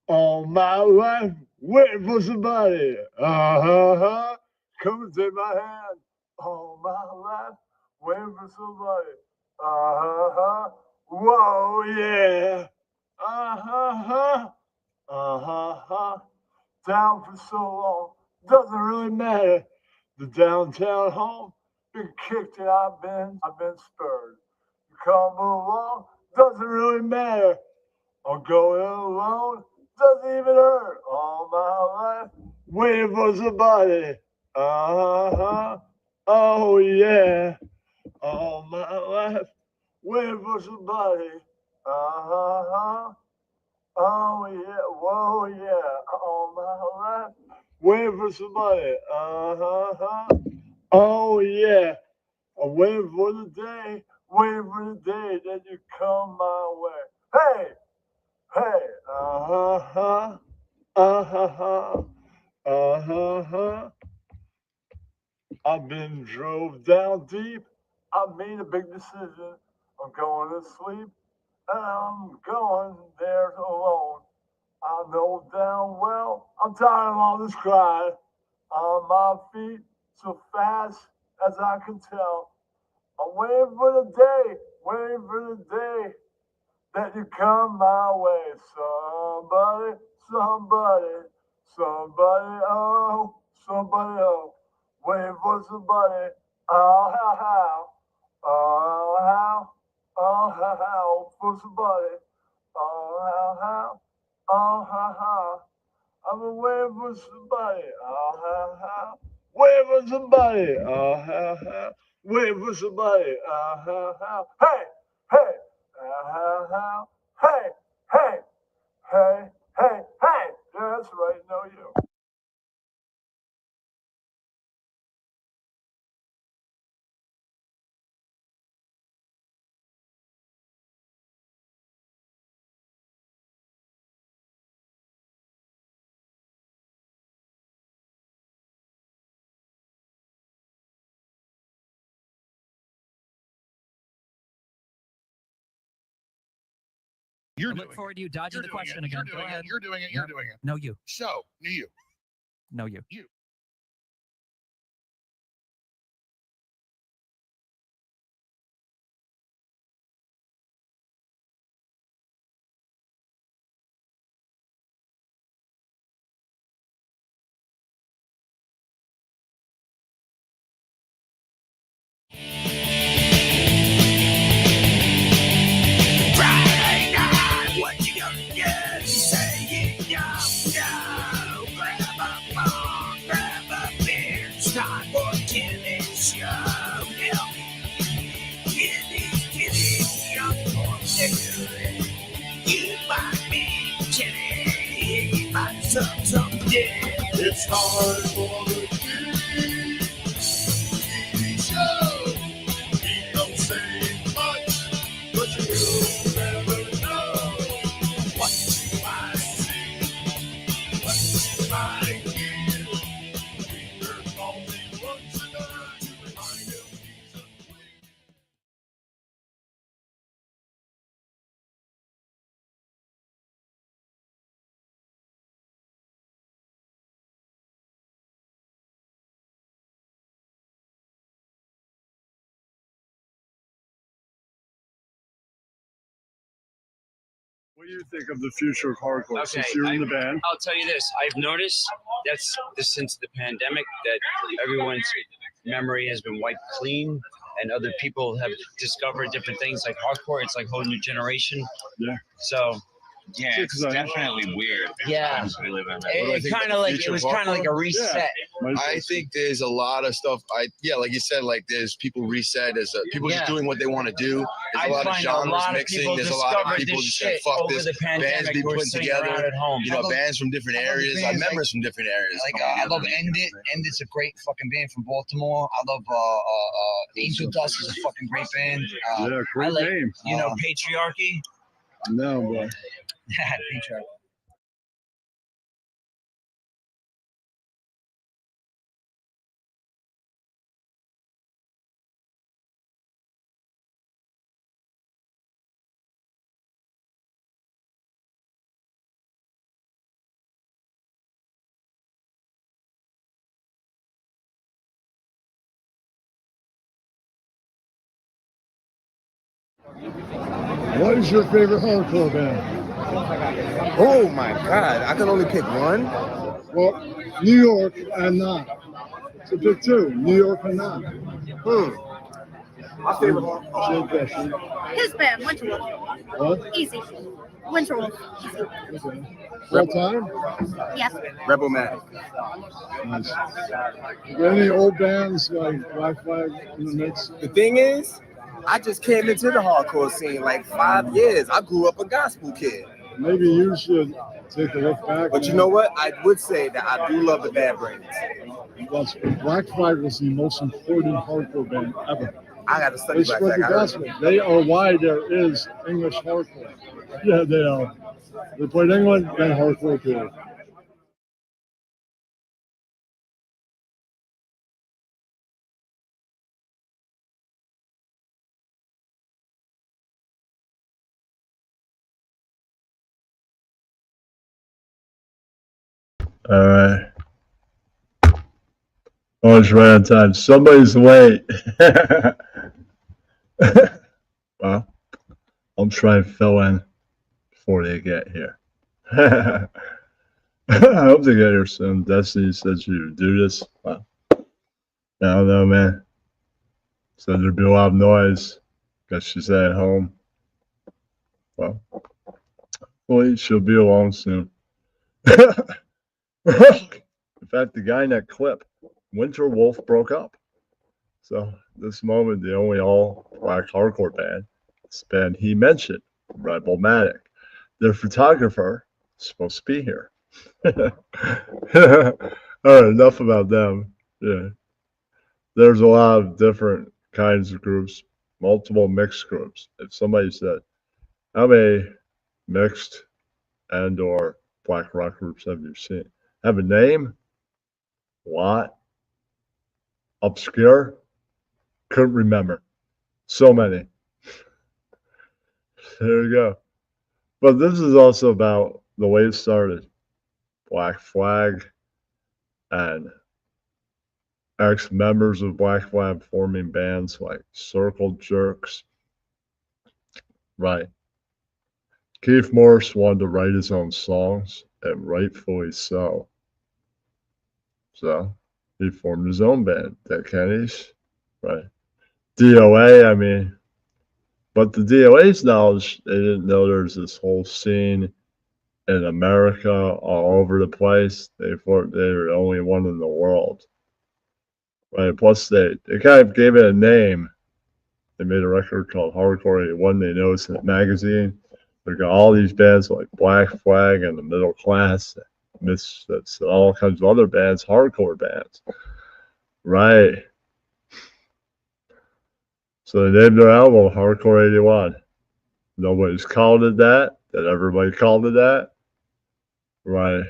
All my life, waiting for somebody. Come and take my hand. All my life, waiting for somebody. Whoa, yeah. Uh-huh. Down for so long, doesn't really matter. The downtown home, been kicked and I've been spurred. You come along, doesn't really matter. I'm going alone, doesn't even hurt. All my life, waiting for somebody. Uh-huh. Oh yeah. All my life, waiting for somebody. Uh-huh. Oh yeah, whoa yeah, all my life, waiting for somebody. Oh yeah, I'm waiting for the day, waiting for the day that you come my way. Hey, hey, uh huh. I've been drove down deep. I made a big decision. I'm going to sleep, and I'm going there alone. I know damn well I'm tired of all this crying. On my feet, so fast as I can tell. I'm waiting for the day, waiting for the day that you come my way. Somebody, somebody, somebody, oh, somebody, oh, waiting for somebody. Oh, how, oh, how, oh, how, for somebody. Oh, how, oh, how. I'm waiting for somebody. Waiting for somebody. Waiting for somebody. Hey, hey. Hey, hey, hey, hey. Yeah, that's right. Know you. I look forward to you dodging the question again. Go ahead. You're doing it. You're doing it. No, you. So, you. No, you. You. Friday night, what you gonna do? Say it, no. Grab a bong, grab a beer. It's time for a killing show. Yeah. Killing, young boy. You might be killing, you might something. It's time for the TV show. He don't say much, but you'll never know what you might see, what you might hear. Peter calls him once a night to remind him he's a queen. What do you think of the future of hardcore Okay, since you're in the band? I'll tell you this. I've noticed since the pandemic that everyone's memory has been wiped clean, and other people have discovered different things like hardcore. It's like a whole new generation. Yeah. So Yeah, it's definitely weird. Yeah. Times we live in. it kind of like it was kind of like a reset. I think there's a lot of stuff. Like you said, like there's people reset. There's people just doing what they want to do. There's a lot of genres mixing. There's a lot of people just saying, "Fuck this." Bands be put together. At home. You know, bands from different areas. I members from different areas. Like I love End It. End It's a great fucking band from Baltimore. I love Angel Dust is a fucking great band. Yeah, great name. You know, Patriarchy. No, but Patriarchy. What is your favorite hardcore band? Oh my God, I can only pick one. Well, New York and not. So pick two, New York and not. My favorite Same question. His band, Winterwolf. What? Easy. Winterwolf. Easy. Okay. Full time? Yes. Rebel Matic. Nice. Are there any old bands like Black Flag in the mix? The thing is, I just came into the hardcore scene like 5 years. I grew up a gospel kid. Maybe you should take a look back. But you know what? I would say that I do love the Bad Brains. Black Flag was the most important hardcore band ever. I got to study They Black spread Flag. the gospel. They are why there is English hardcore. Yeah, they are. They played England, then hardcore period. All right. Oh, it's right on time. Somebody's late. Well, I'll try and fill in before they get here. I hope they get here soon. Destiny says you do this. Wow. I don't know, man. So there'd be a lot of noise because she's at home. Well, hopefully she'll be along soon. In fact, the guy in that clip, Winter Wolf, broke up. So this moment, the only all-black hardcore band, this band he mentioned, Rebel Matic, their photographer is supposed to be here. All right, enough about them. Yeah, there's a lot of different kinds of groups, multiple mixed groups. If somebody said, how many mixed and or black rock groups have you seen? Have a name? What? Obscure? Couldn't remember. So many. There you go. But this is also about the way it started. Black Flag and ex-members of Black Flag forming bands like Circle Jerks. Right. Keith Morris wanted to write his own songs, and rightfully so. So he formed his own band, Dead Kennedys. Right. DOA, I mean, but the DOA's knowledge, they didn't know there's this whole scene in America all over the place. They thought they were the only one in the world. Right. Plus, they kind of gave it a name. They made a record called Hardcore 81. They noticed in the magazine. They got all these bands like Black Flag and the Middle Class, Misfits, and all kinds of other bands, hardcore bands. Right. So they named their album Hardcore 81. Nobody's called it that. Did everybody called it that? Right.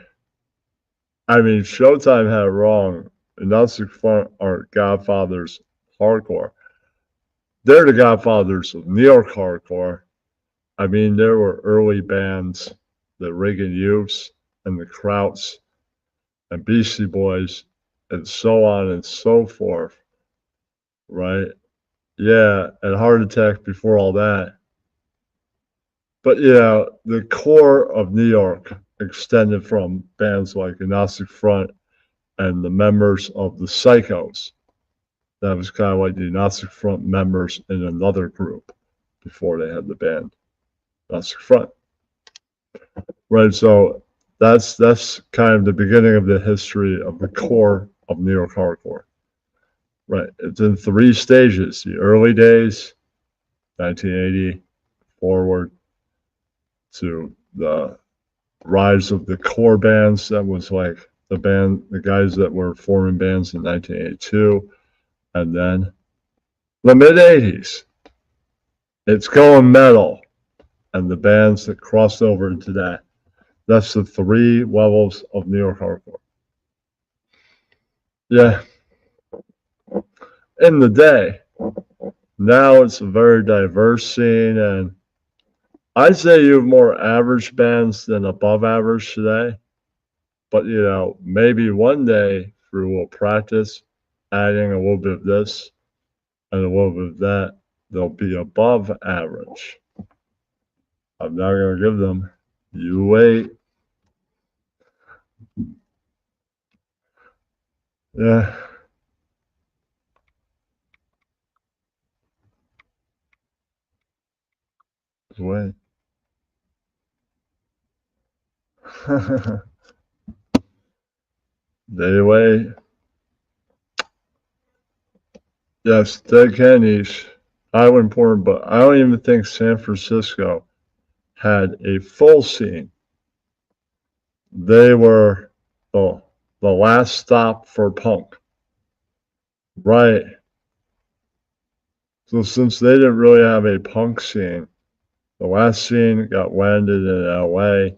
I mean, Showtime had it wrong. Agnostic Front are godfathers hardcore. They're the godfathers of New York hardcore. I mean, there were early bands, the Reagan Youths and the Krauts and Beastie Boys and so on and so forth. Right. Yeah, and Heart Attack before all that. But yeah, the core of New York extended from bands like Agnostic Front and the members of the Psychos. That was kind of like the Agnostic Front members in another group before they had the band Agnostic Front. Right, so that's kind of the beginning of the history of the core of New York hardcore. Right. It's in 3 stages. The early days, 1980, forward to the rise of the core bands. That was like the guys that were forming bands in 1982. And then the mid-80s. It's going metal. And the bands that crossed over into that. That's the 3 levels of New York hardcore. Yeah. In the day. Now it's a very diverse scene, and I'd say you have more average bands than above average today. But, you know, maybe one day through a little practice, adding a little bit of this and a little bit of that, they'll be above average. I'm not going to give them. You wait. Yeah. Just wait. They wait. Yes, Dead Kennedys. I went for but I don't even think San Francisco had a full scene. They were the last stop for punk. Right. So since they didn't really have a punk scene, the last scene got landed in LA.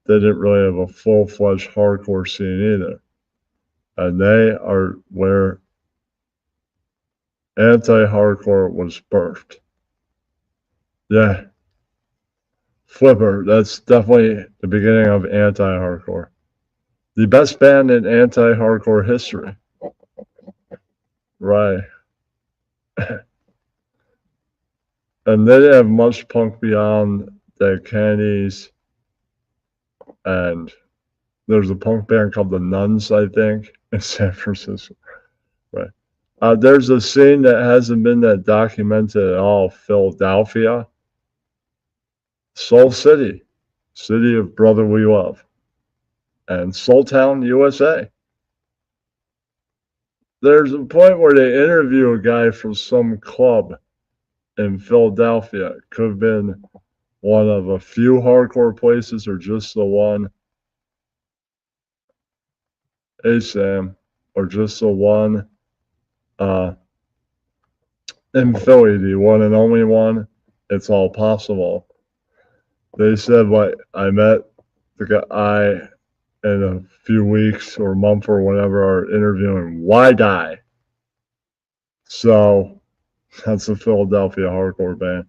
They didn't really have a full-fledged hardcore scene either. And they are where anti-hardcore was birthed. Yeah. Flipper, that's definitely the beginning of anti-hardcore. The best band in anti-hardcore history. Right. And they didn't have much punk beyond the Kennedys. And there's a punk band called the Nuns, I think, in San Francisco. Right. There's a scene that hasn't been that documented at all, Philadelphia. Soul City, city of brotherly love. And Soul Town, USA. There's a point where they interview a guy from some club in Philadelphia. It could have been one of a few hardcore places or just the one. Hey, Sam. Or just the one in Philly, the one and only one. It's all possible. They said, what, I met the guy in a few weeks or a month or whatever are interviewing. Why die? So that's a Philadelphia hardcore band.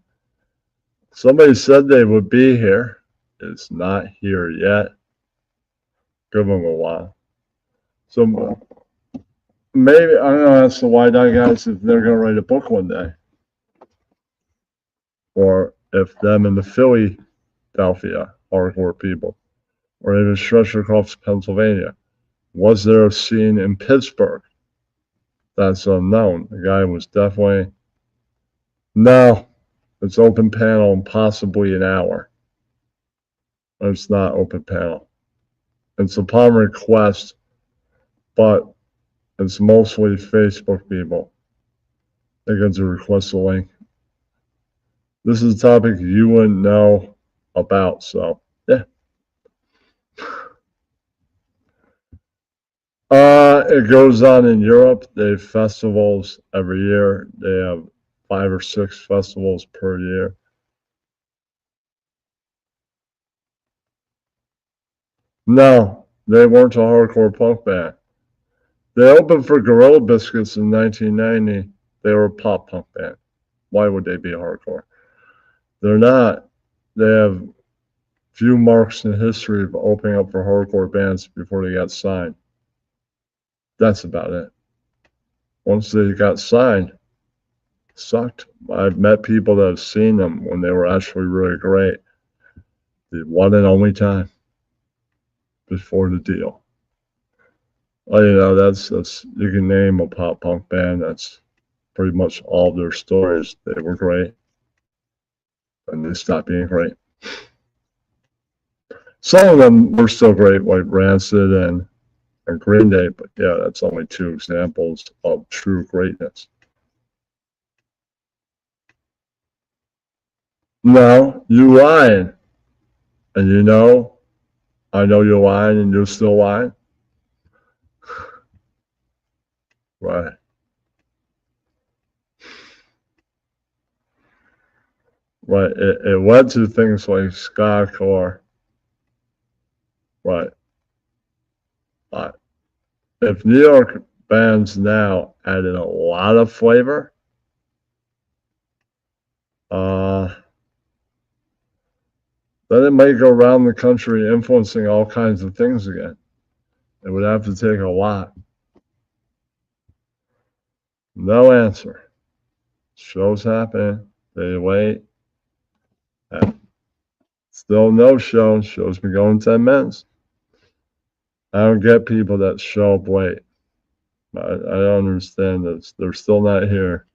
Somebody said they would be here. It's not here yet. Give them a while. So maybe I'm going to ask the Why Die guys if they're going to write a book one day. Or if them in the Philadelphia hardcore people. Or even stretch across Pennsylvania. Was there a scene in Pittsburgh? That's unknown. The guy was definitely. No, it's open panel and possibly an hour. It's not open panel. It's upon request, but it's mostly Facebook people. They get to request a link. This is a topic you wouldn't know about, so yeah. It goes on in Europe. They have festivals every year. They have 5 or 6 festivals per year. No, they weren't a hardcore punk band. They opened for Gorilla Biscuits in 1990. They were a pop punk band. Why would they be hardcore? They're not. They have few marks in history of opening up for hardcore bands before they got signed. That's about it. Once they got signed, it sucked. I've met people that have seen them when they were actually really great. The one and only time before the deal. Well, you know, that's you can name a pop punk band. That's pretty much all of their stories. They were great, and they stopped being great. Some of them were still great, like Rancid and Green Day, but yeah, that's only 2 examples of true greatness. No, you lying. And you know, I know you're lying and you're still lying. Right. Right. It led to things like ska-core. Right. Right. If New York bands now added a lot of flavor, then it might go around the country influencing all kinds of things again. It would have to take a lot. No answer. Shows happen. They wait. Still no show. Show's been going 10 minutes. I don't get people that show up late. I don't understand this. They're still not here.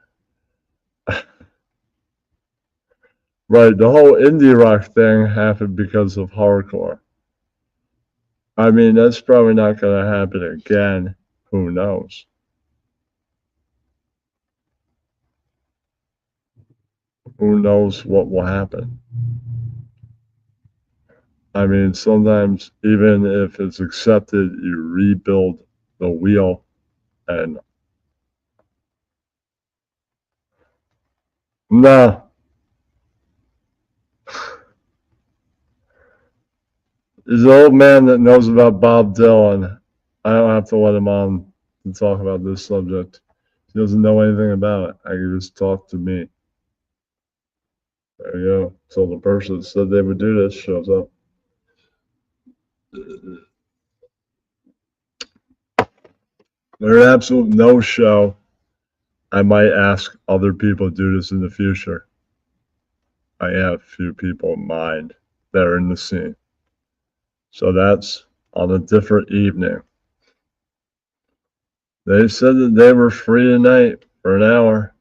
Right, the whole indie rock thing happened because of hardcore. I mean, that's probably not going to happen again. Who knows? Who knows what will happen? I mean, sometimes even if it's accepted, you rebuild the wheel and no. There's an old man that knows about Bob Dylan. I don't have to let him on to talk about this subject. He doesn't know anything about it. I can just talk to me. There you go. So the person that said they would do this shows up. They're an absolute no-show. I might ask other people to do this in the future. I have a few people in mind that are in the scene. So that's on a different evening. They said that they were free tonight for an hour.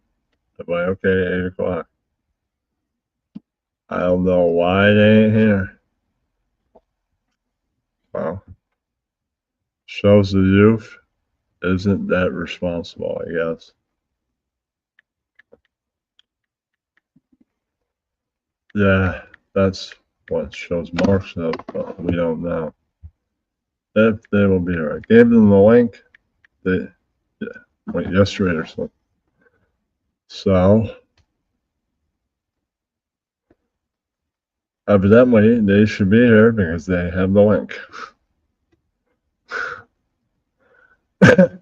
I'm like, okay, 8 o'clock. I don't know why they ain't here. Well, shows the youth isn't that responsible, I guess. Yeah, that's what shows Mark's up, but we don't know if they will be here. I gave them the link. They went yesterday or something. So evidently they should be here because they have the link. But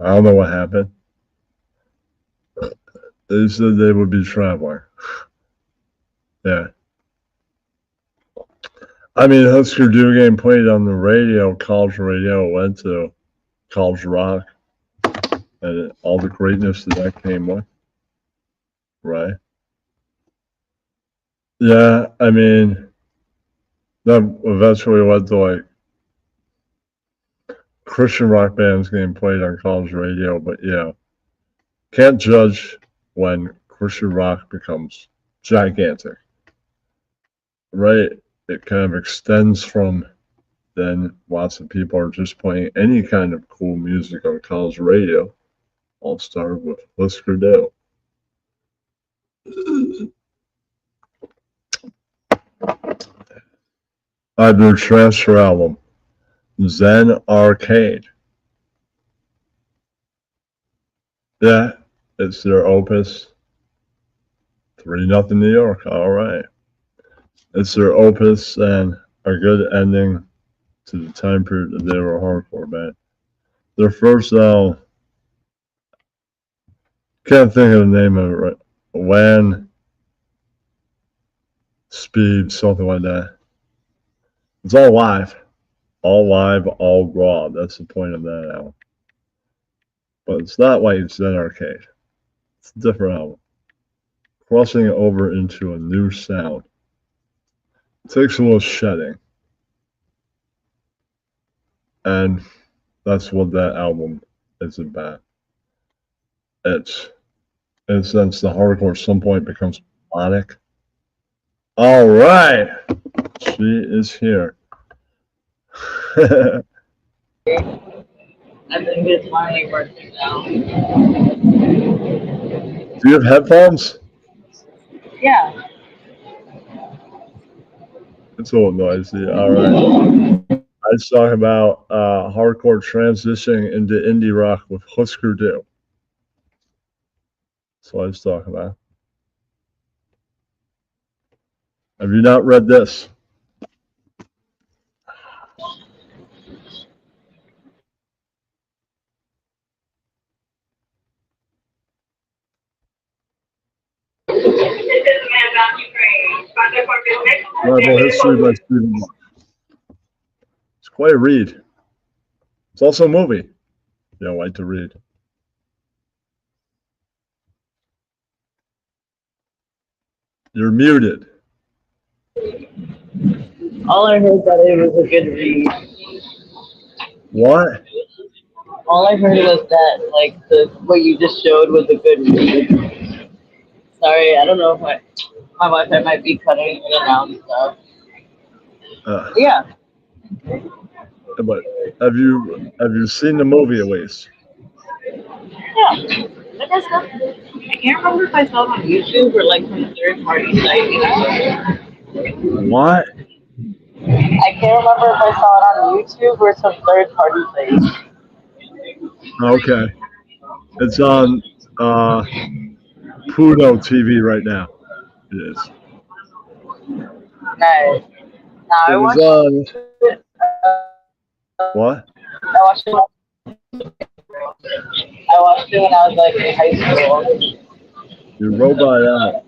I don't know what happened. They said they would be traveling. Yeah. I mean, Husker Du game played on the radio, college radio, went to college rock, and all the greatness that came with. Right? Yeah, I mean, that eventually led to like Christian rock bands getting played on college radio, but yeah, can't judge when Christian rock becomes gigantic. Right? It kind of extends from then lots of people are just playing any kind of cool music on college radio. All started with Husker Du. Their transfer album, Zen Arcade. Yeah, it's their opus. 3-0 New York. All right. It's their opus and a good ending to the time period that they were a hardcore band. Their first album, can't think of the name of it right. Land, Speed, something like that. It's all live, all raw. That's the point of that album. But it's not like Zen Arcade. It's a different album. Crossing it over into a new sound. It takes a little shedding. And that's what that album is about. It's, in a sense, the hardcore at some point becomes melodic. All right. She is here. I think it's my birthday now. Do you have headphones? Yeah. It's a little noisy. All right. I was talking about hardcore transitioning into indie rock with Husker Du. That's what I was talking about. Have you not read this? Bible History by Stephen Mark. It's quite a read. It's also a movie. You don't like to read. You're muted. All I heard that it was a good read. What? All I heard was that like what you just showed was a good read. Sorry, I don't know if my Wi-Fi might be cutting in and out and stuff. Yeah. But have you seen the movie at least? Yeah. But that's not, I can't remember if I saw it on YouTube or like some third party site. What? I can't remember if I saw it on YouTube or some third party site. Okay. It's on Pluto TV right now. It is. Nice. Now It I was watched on. What? I watched it. I watched it when I was like in high school. Your robot out.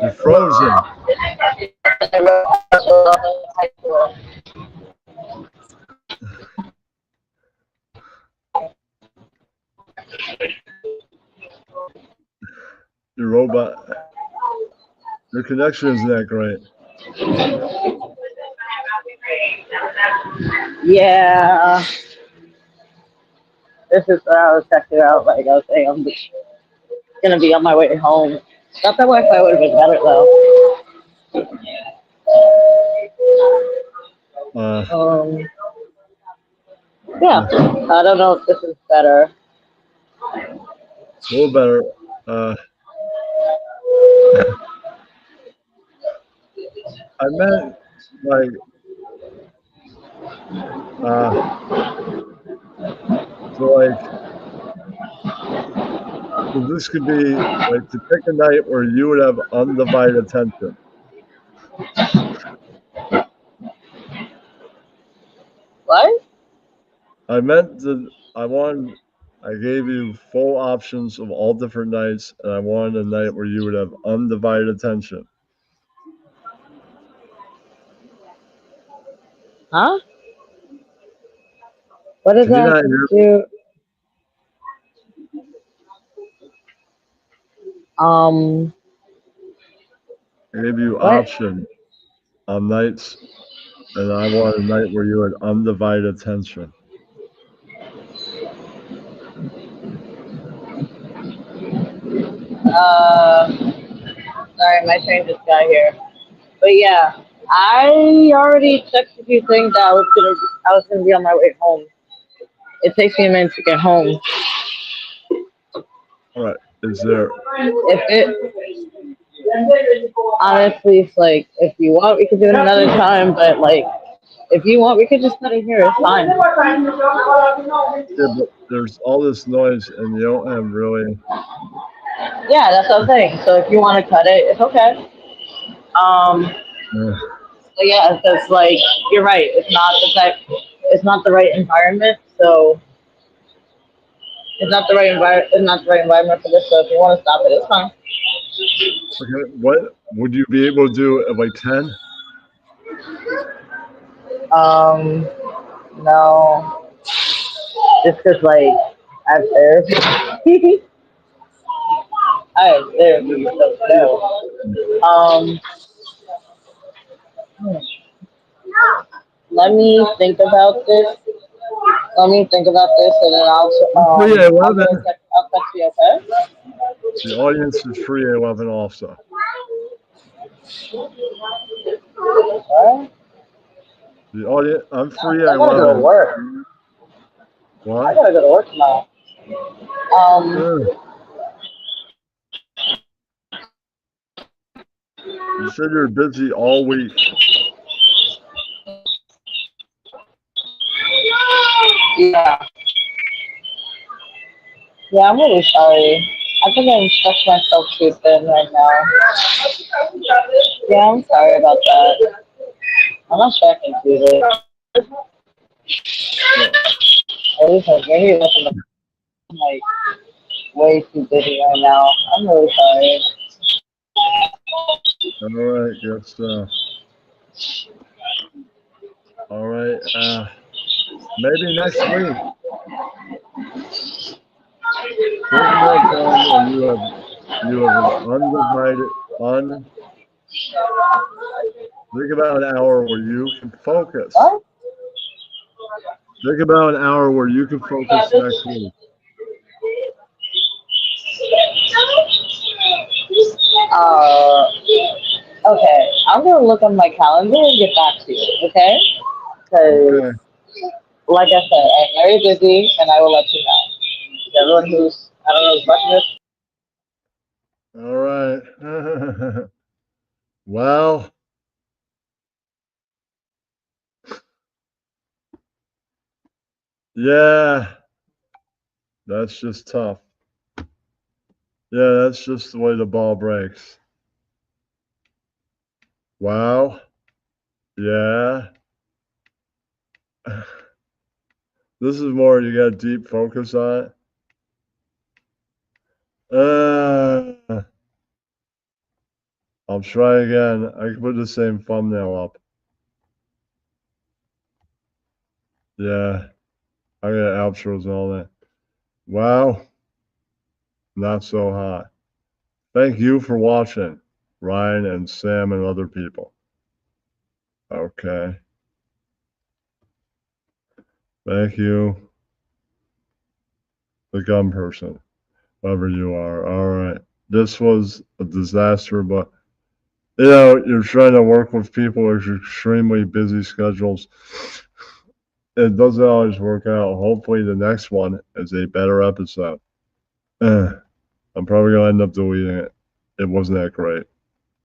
You're frozen. Your robot. Your connection isn't that great. Yeah. This is what I was checking out. Like I was saying, I'm gonna be on my way home. Thought that Wi-Fi would have been better though. Yeah. I don't know if this is better. A little better. I meant like so this could be like to pick a night where you would have undivided attention. What? I meant that I gave you full options of all different nights, and I wanted a night where you would have undivided attention. Huh? What does Can you that not have hear to me? I gave you What? options on nights, and I wanted a night where you had undivided attention. Sorry, my train just got here. But yeah, I already checked a few things that I was gonna be on my way home. It takes me a minute to get home. All right. Is there? If it honestly, it's like if you want, we could do it another time. But like, if you want, we could just cut it here. It's fine. Yeah, but there's all this noise, and you don't have really. Yeah, that's what I'm saying. So if you want to cut it, it's okay. But yeah, it's like you're right. It's not the type. It's not the right environment. So it's not the right environment. It's not the right environment for this. So if you want to stop it, it's fine. Okay. What would you be able to do at like 10? No. Just cause like I have therapy. I have therapy. So. Let me think about this. Let me think about this, and then I'll text you, okay? The audience is free at 11 also. What? The audience, I'm free I at gotta 11. go to work. What? I gotta go to work tomorrow. You said you're busy all week. Yeah. Yeah, I'm really sorry. I think I'm stretching myself too thin right now. Yeah, I'm sorry about that. I'm not sure I can do this. At least like maybe I'm like way too busy right now. I'm really sorry. All right, yes. All right. Maybe next week. You You have an undivided, think about an hour where you can focus. What? Think about an hour where you can focus next week. Okay. I'm gonna look on my calendar and get back to you. Okay? Because, like I said, I'm very busy, and I will let you know. Everyone who's I don't know who's watching this. All right. Well, yeah, that's just tough. Yeah, that's just the way the ball breaks. Wow. Yeah. This is more, you got deep focus on it. I'll try again. I can put the same thumbnail up. Yeah. I got outros and all that. Wow. Not so hot. Thank you for watching, Ryan and Sam and other people. Okay. Thank you. The gun person, whoever you are. All right. This was a disaster, but you know, you're trying to work with people with extremely busy schedules. It doesn't always work out. Hopefully, the next one is a better episode. I'm probably going to end up deleting it. It wasn't that great.